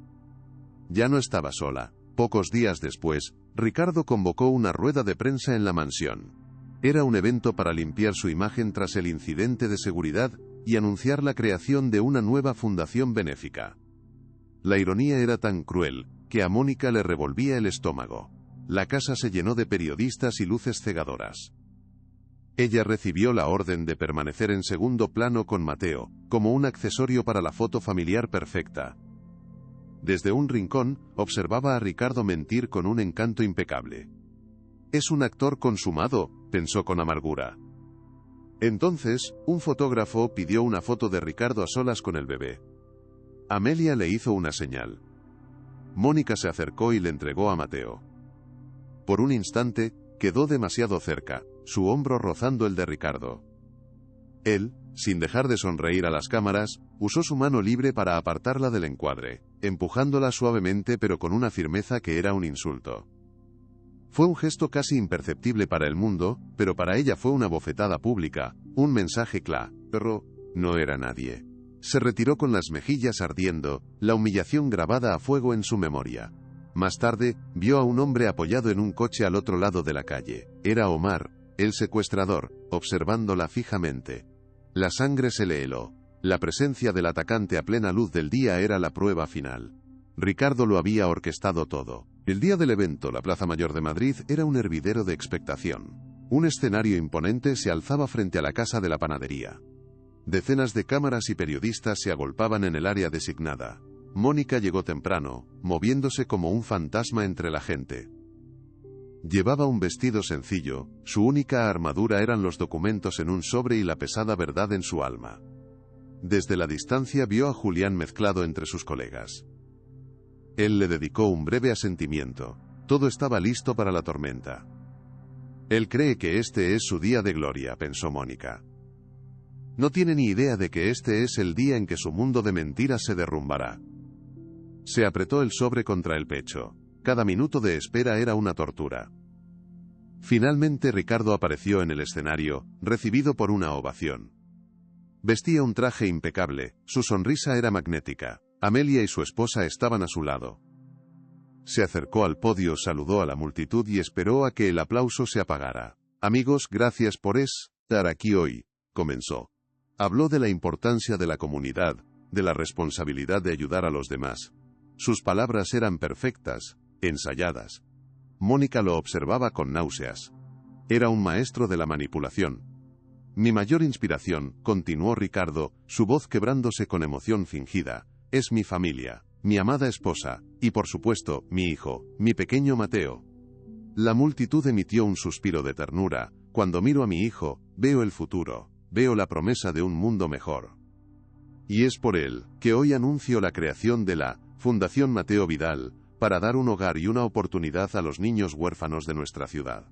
Ya no estaba sola. Pocos días después, Ricardo convocó una rueda de prensa en la mansión. Era un evento para limpiar su imagen tras el incidente de seguridad y anunciar la creación de una nueva fundación benéfica. La ironía era tan cruel, que a Mónica le revolvía el estómago. La casa se llenó de periodistas y luces cegadoras. Ella recibió la orden de permanecer en segundo plano con Mateo, como un accesorio para la foto familiar perfecta. Desde un rincón, observaba a Ricardo mentir con un encanto impecable. «Es un actor consumado», pensó con amargura. Entonces, un fotógrafo pidió una foto de Ricardo a solas con el bebé. Amelia le hizo una señal. Mónica se acercó y le entregó a Mateo. Por un instante, quedó demasiado cerca, su hombro rozando el de Ricardo. Él, sin dejar de sonreír a las cámaras, usó su mano libre para apartarla del encuadre, empujándola suavemente pero con una firmeza que era un insulto. Fue un gesto casi imperceptible para el mundo, pero para ella fue una bofetada pública, un mensaje claro. No era nadie. Se retiró con las mejillas ardiendo, la humillación grabada a fuego en su memoria. Más tarde, vio a un hombre apoyado en un coche al otro lado de la calle. Era Omar, el secuestrador, observándola fijamente. La sangre se le heló. La presencia del atacante a plena luz del día era la prueba final. Ricardo lo había orquestado todo. El día del evento, la Plaza Mayor de Madrid era un hervidero de expectación. Un escenario imponente se alzaba frente a la casa de la panadería. Decenas de cámaras y periodistas se agolpaban en el área designada. Mónica llegó temprano, moviéndose como un fantasma entre la gente. Llevaba un vestido sencillo, su única armadura eran los documentos en un sobre y la pesada verdad en su alma. Desde la distancia vio a Julián mezclado entre sus colegas. Él le dedicó un breve asentimiento. Todo estaba listo para la tormenta. Él cree que este es su día de gloria, pensó Mónica. No tiene ni idea de que este es el día en que su mundo de mentiras se derrumbará. Se apretó el sobre contra el pecho. Cada minuto de espera era una tortura. Finalmente Ricardo apareció en el escenario, recibido por una ovación. Vestía un traje impecable, su sonrisa era magnética. Amelia y su esposa estaban a su lado. Se acercó al podio, saludó a la multitud y esperó a que el aplauso se apagara. Amigos, gracias por estar aquí hoy, comenzó. Habló de la importancia de la comunidad, de la responsabilidad de ayudar a los demás. Sus palabras eran perfectas, ensayadas. Mónica lo observaba con náuseas. Era un maestro de la manipulación. Mi mayor inspiración, continuó Ricardo, su voz quebrándose con emoción fingida, es mi familia, mi amada esposa, y por supuesto, mi hijo, mi pequeño Mateo. La multitud emitió un suspiro de ternura. Cuando miro a mi hijo, veo el futuro, veo la promesa de un mundo mejor. Y es por él que hoy anuncio la creación de la Fundación Mateo Vidal, para dar un hogar y una oportunidad a los niños huérfanos de nuestra ciudad.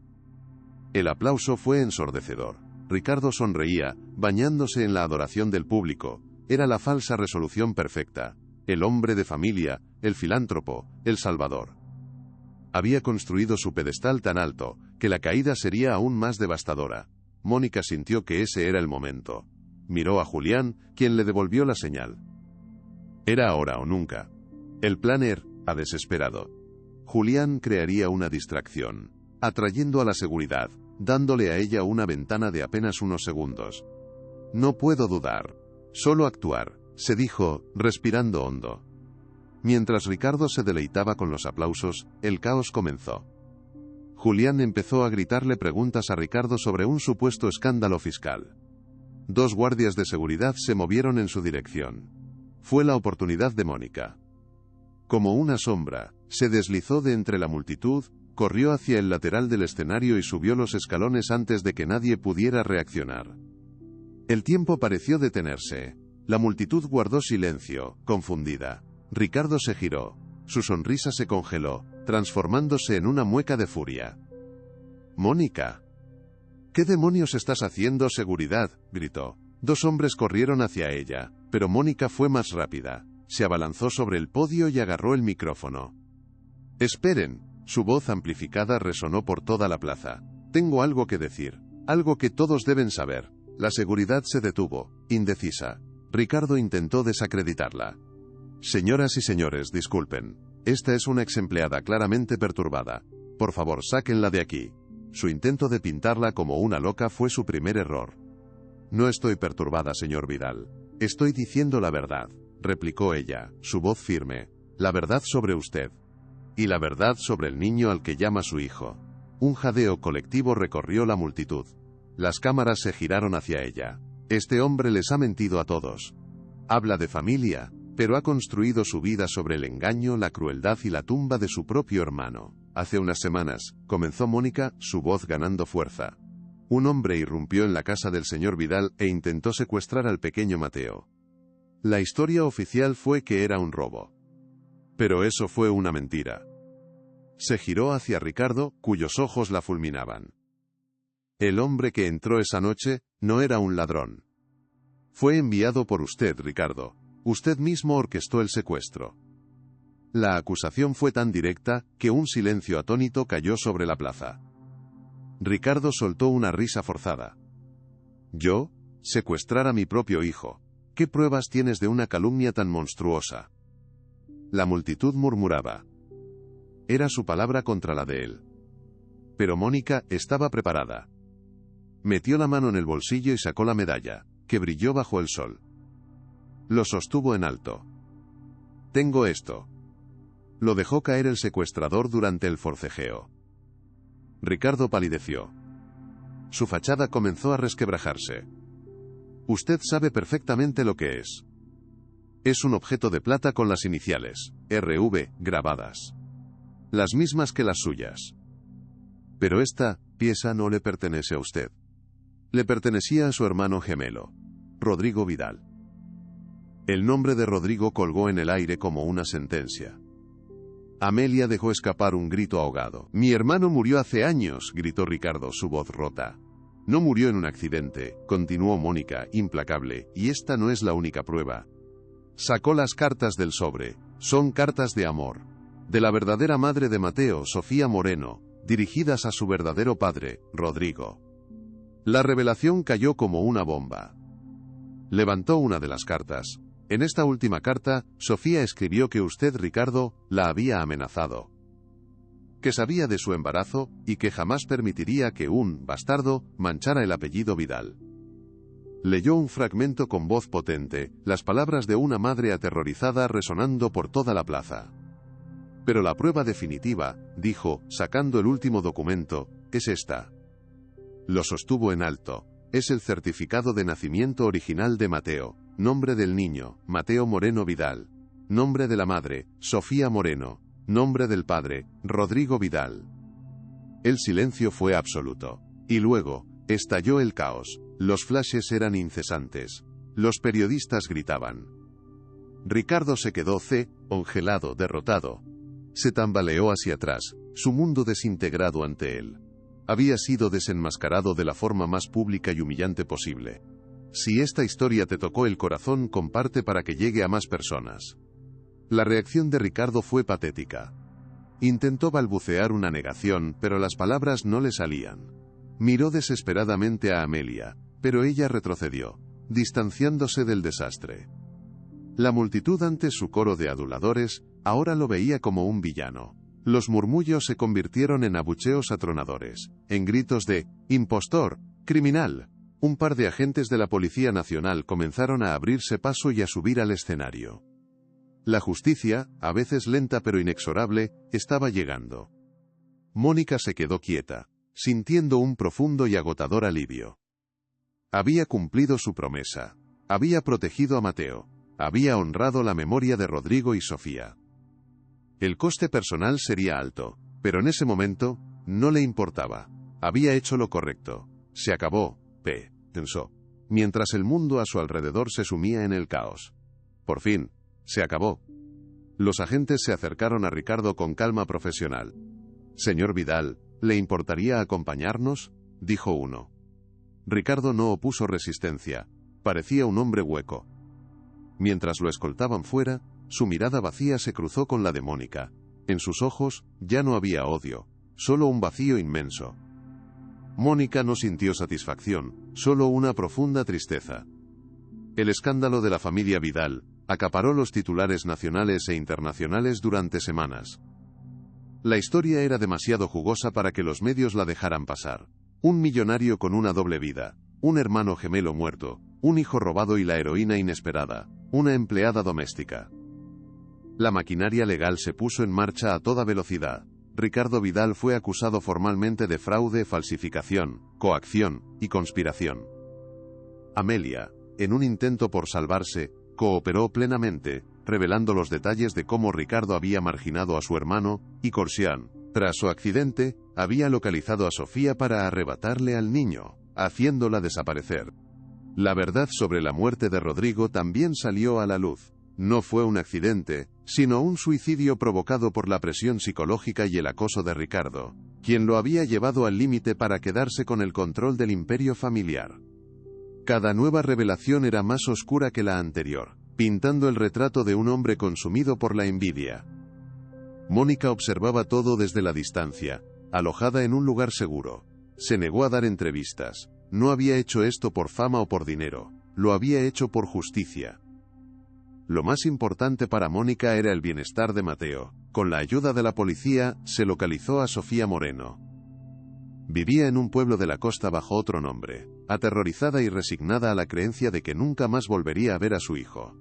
El aplauso fue ensordecedor. Ricardo sonreía, bañándose en la adoración del público. Era la falsa resolución perfecta. El hombre de familia, el filántropo, el salvador. Había construido su pedestal tan alto, que la caída sería aún más devastadora. Mónica sintió que ese era el momento. Miró a Julián, quien le devolvió la señal. Era ahora o nunca. El plan era desesperado. Julián crearía una distracción, atrayendo a la seguridad, dándole a ella una ventana de apenas unos segundos. No puedo dudar. Solo actuar, se dijo, respirando hondo. Mientras Ricardo se deleitaba con los aplausos, el caos comenzó. Julián empezó a gritarle preguntas a Ricardo sobre un supuesto escándalo fiscal. 2 guardias de seguridad se movieron en su dirección. Fue la oportunidad de Mónica. Como una sombra, se deslizó de entre la multitud, corrió hacia el lateral del escenario y subió los escalones antes de que nadie pudiera reaccionar. El tiempo pareció detenerse. La multitud guardó silencio, confundida. Ricardo se giró. Su sonrisa se congeló, transformándose en una mueca de furia. «Mónica. ¿Qué demonios estás haciendo, seguridad?», gritó. 2 hombres corrieron hacia ella, pero Mónica fue más rápida. Se abalanzó sobre el podio y agarró el micrófono. «Esperen», su voz amplificada resonó por toda la plaza. «Tengo algo que decir, algo que todos deben saber». La seguridad se detuvo, indecisa. Ricardo intentó desacreditarla. «Señoras y señores, disculpen. Esta es una exempleada claramente perturbada. Por favor, sáquenla de aquí». Su intento de pintarla como una loca fue su primer error. «No estoy perturbada, señor Vidal. Estoy diciendo la verdad», replicó ella, su voz firme. «La verdad sobre usted. Y la verdad sobre el niño al que llama su hijo». Un jadeo colectivo recorrió la multitud. Las cámaras se giraron hacia ella. «Este hombre les ha mentido a todos. Habla de familia, pero ha construido su vida sobre el engaño, la crueldad y la tumba de su propio hermano». «Hace unas semanas», comenzó Mónica, su voz ganando fuerza. «Un hombre irrumpió en la casa del señor Vidal e intentó secuestrar al pequeño Mateo. La historia oficial fue que era un robo. Pero eso fue una mentira». Se giró hacia Ricardo, cuyos ojos la fulminaban. «El hombre que entró esa noche no era un ladrón. Fue enviado por usted, Ricardo. Usted mismo orquestó el secuestro». La acusación fue tan directa, que un silencio atónito cayó sobre la plaza. Ricardo soltó una risa forzada. «¿Yo? Secuestrar a mi propio hijo? ¿Qué pruebas tienes de una calumnia tan monstruosa?». La multitud murmuraba. Era su palabra contra la de él. Pero Mónica estaba preparada. Metió la mano en el bolsillo y sacó la medalla, que brilló bajo el sol. Lo sostuvo en alto. «Tengo esto». Lo dejó caer el secuestrador durante el forcejeo. Ricardo palideció. Su fachada comenzó a resquebrajarse. «Usted sabe perfectamente lo que es. Es un objeto de plata con las iniciales, RV, grabadas. Las mismas que las suyas. Pero esta pieza no le pertenece a usted. Le pertenecía a su hermano gemelo, Rodrigo Vidal». El nombre de Rodrigo colgó en el aire como una sentencia. Amelia dejó escapar un grito ahogado. «Mi hermano murió hace años», gritó Ricardo, su voz rota. «No murió en un accidente», continuó Mónica, implacable, «y esta no es la única prueba». Sacó las cartas del sobre. Son cartas de amor. De la verdadera madre de Mateo, Sofía Moreno, dirigidas a su verdadero padre, Rodrigo. La revelación cayó como una bomba. Levantó una de las cartas. «En esta última carta, Sofía escribió que usted, Ricardo, la había amenazado. Que sabía de su embarazo, y que jamás permitiría que un bastardo manchara el apellido Vidal». Leyó un fragmento con voz potente, las palabras de una madre aterrorizada resonando por toda la plaza. «Pero la prueba definitiva», dijo, sacando el último documento, «es esta». Lo sostuvo en alto. «Es el certificado de nacimiento original de Mateo. Nombre del niño, Mateo Moreno Vidal. Nombre de la madre, Sofía Moreno. Nombre del padre, Rodrigo Vidal». El silencio fue absoluto. Y luego, estalló el caos. Los flashes eran incesantes. Los periodistas gritaban. Ricardo se quedó congelado, derrotado. Se tambaleó hacia atrás, su mundo desintegrado ante él. Había sido desenmascarado de la forma más pública y humillante posible. Si esta historia te tocó el corazón, comparte para que llegue a más personas. La reacción de Ricardo fue patética. Intentó balbucear una negación, pero las palabras no le salían. Miró desesperadamente a Amelia, pero ella retrocedió, distanciándose del desastre. La multitud ante su coro de aduladores, ahora lo veía como un villano. Los murmullos se convirtieron en abucheos atronadores, en gritos de «impostor», «criminal». Un par de agentes de la Policía Nacional comenzaron a abrirse paso y a subir al escenario. La justicia, a veces lenta pero inexorable, estaba llegando. Mónica se quedó quieta, sintiendo un profundo y agotador alivio. Había cumplido su promesa. Había protegido a Mateo. Había honrado la memoria de Rodrigo y Sofía. El coste personal sería alto, pero en ese momento, no le importaba. Había hecho lo correcto. Se acabó, pensó, mientras el mundo a su alrededor se sumía en el caos. Por fin, se acabó. Los agentes se acercaron a Ricardo con calma profesional. «Señor Vidal, ¿le importaría acompañarnos?», dijo uno. Ricardo no opuso resistencia. Parecía un hombre hueco. Mientras lo escoltaban fuera, su mirada vacía se cruzó con la de Mónica. En sus ojos, ya no había odio, solo un vacío inmenso. Mónica no sintió satisfacción, solo una profunda tristeza. El escándalo de la familia Vidal acaparó los titulares nacionales e internacionales durante semanas. La historia era demasiado jugosa para que los medios la dejaran pasar. Un millonario con una doble vida, un hermano gemelo muerto, un hijo robado y la heroína inesperada, una empleada doméstica. La maquinaria legal se puso en marcha a toda velocidad. Ricardo Vidal fue acusado formalmente de fraude, falsificación, coacción y conspiración. Amelia, en un intento por salvarse, cooperó plenamente, revelando los detalles de cómo Ricardo había marginado a su hermano, y Corsian, tras su accidente, había localizado a Sofía para arrebatarle al niño, haciéndola desaparecer. La verdad sobre la muerte de Rodrigo también salió a la luz. No fue un accidente, sino un suicidio provocado por la presión psicológica y el acoso de Ricardo, quien lo había llevado al límite para quedarse con el control del imperio familiar. Cada nueva revelación era más oscura que la anterior, pintando el retrato de un hombre consumido por la envidia. Mónica observaba todo desde la distancia, alojada en un lugar seguro. Se negó a dar entrevistas. No había hecho esto por fama o por dinero, lo había hecho por justicia. Lo más importante para Mónica era el bienestar de Mateo. Con la ayuda de la policía, se localizó a Sofía Moreno. Vivía en un pueblo de la costa bajo otro nombre, aterrorizada y resignada a la creencia de que nunca más volvería a ver a su hijo.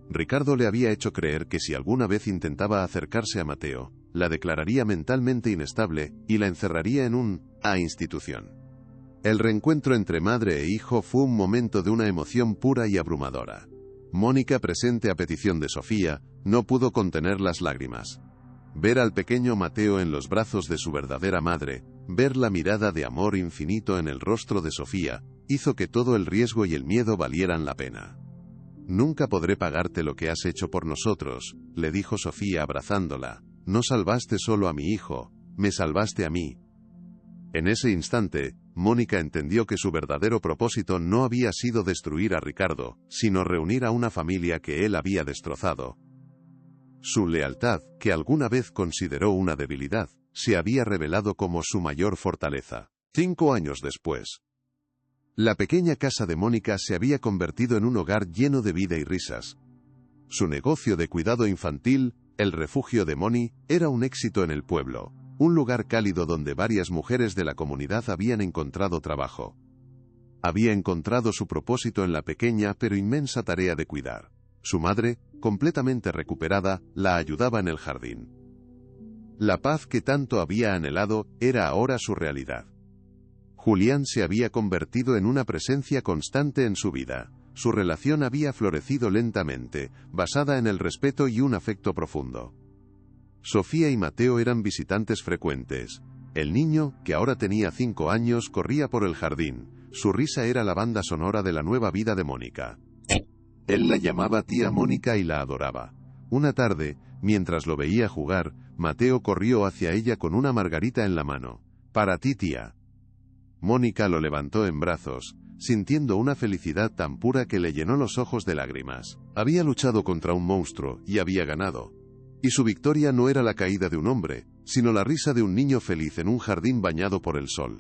Ricardo le había hecho creer que si alguna vez intentaba acercarse a Mateo, la declararía mentalmente inestable y la encerraría en una institución. El reencuentro entre madre e hijo fue un momento de una emoción pura y abrumadora. Mónica, presente a petición de Sofía, no pudo contener las lágrimas. Ver al pequeño Mateo en los brazos de su verdadera madre, ver la mirada de amor infinito en el rostro de Sofía, hizo que todo el riesgo y el miedo valieran la pena. «Nunca podré pagarte lo que has hecho por nosotros», le dijo Sofía abrazándola. «No salvaste solo a mi hijo, me salvaste a mí». En ese instante, Mónica entendió que su verdadero propósito no había sido destruir a Ricardo, sino reunir a una familia que él había destrozado. Su lealtad, que alguna vez consideró una debilidad, se había revelado como su mayor fortaleza. 5 años después, la pequeña casa de Mónica se había convertido en un hogar lleno de vida y risas. Su negocio de cuidado infantil, el refugio de Moni, era un éxito en el pueblo. Un lugar cálido donde varias mujeres de la comunidad habían encontrado trabajo. Había encontrado su propósito en la pequeña pero inmensa tarea de cuidar. Su madre, completamente recuperada, la ayudaba en el jardín. La paz que tanto había anhelado era ahora su realidad. Julián se había convertido en una presencia constante en su vida. Su relación había florecido lentamente, basada en el respeto y un afecto profundo. Sofía y Mateo eran visitantes frecuentes. El niño, que ahora tenía 5 años, corría por el jardín. Su risa era la banda sonora de la nueva vida de Mónica. Él la llamaba tía Mónica y la adoraba. Una tarde, mientras lo veía jugar, Mateo corrió hacia ella con una margarita en la mano. «Para ti, tía». Mónica lo levantó en brazos, sintiendo una felicidad tan pura que le llenó los ojos de lágrimas. Había luchado contra un monstruo y había ganado. Y su victoria no era la caída de un hombre, sino la risa de un niño feliz en un jardín bañado por el sol.